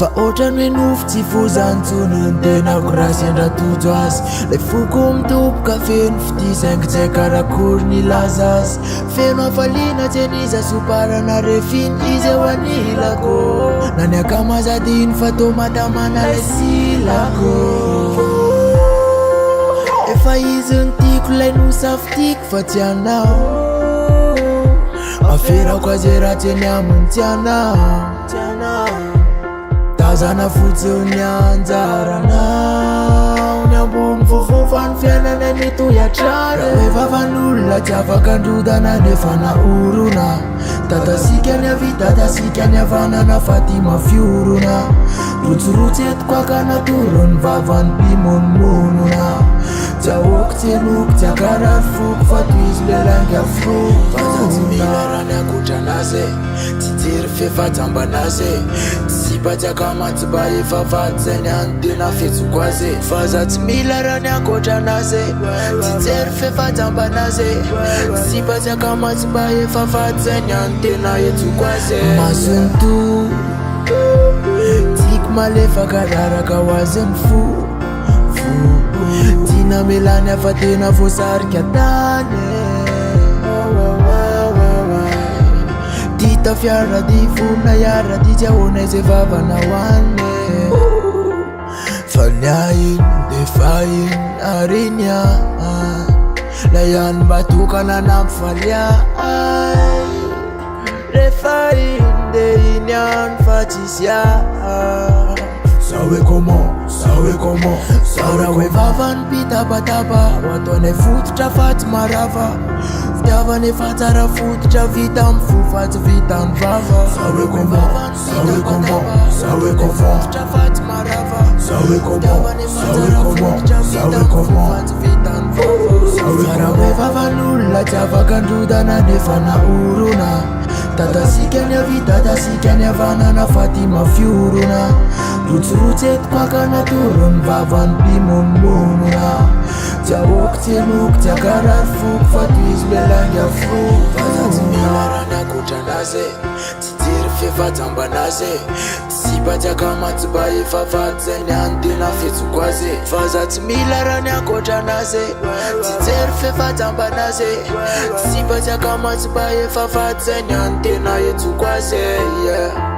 Fa otrany hoe nofo tsy fozantsonony tenako raha sendra tojo azy le foko mitoboka feno fitisaingitsay karakory ny laza azy feno afaliana tseniza soparana refiny izy eo anilako nany akamazadiny fa tô matamana le silako efa izy nytiako lay nosafitiko fa tsy anao aferako aze raha tseny aminy tsy anao tazana fotsiny anjaranao ny ambony fofofa ny fiainana ny toyatrany hoe vavan'olona tsy afaka androdana nefa naorona tatasika ny avidatasika ny avanana fa ty mafiorona rotsorotsy etiko akanatoro ny vavany mpimonmonona tsy ahoako tsy enoko tsy akarary foko fa toy izy lelangy afroko fazatsy mila raha ny akotranazy tsy jery fefatsambanazy sipatsy akamatsiba efa vaty zay ny any tena fetsoko azy fazatsy mila raha ny akotranazy tsy jery fefatsambanazy sipatsy akamatsiba efa vaty zay ny any tena etsoko azy masonto tiako malefaka raraka ho azy ny fo tina melany afa tena voasarika tany dita fiarady fona iarady tsy ahoana izay vavana hoany fa ny ahiny defa iny ariny la ihany mba tokana nampyfaly rehefa iny de iny any fa tsisy ça ouais comment Sara hoe vavany pitabataba ho ataonay fototra fa tsy marava fitiavany efa tsara fototra vita amin'ny fo fa tsy vitany vava ça ouais comment fototra fa tsy marava fitiavany efa tsara fototra vita amin'ny fo fa tsy vitany vava Sara hoe vavan'olona tsy afaka androdana nefa naorona tatasika ny avidatasika ny avanana fa ty mafiorona rotsorotsy etiko akanatoro ny vavany mpimonmonona tsy ahoako tsy enoko tsy akarary foko fa toy izy lelangy afroko fazatsy mila raha ny akotranazy tsy jery fefatsambanazy sipatsy akamatsiba efa vaty zay ny any tena fetsoko azy fazatsy mila raha ny akotranazy tsy jery fefatsambanazy sipatsy akamatsiba efa vaty zay ny any tena etsoko azy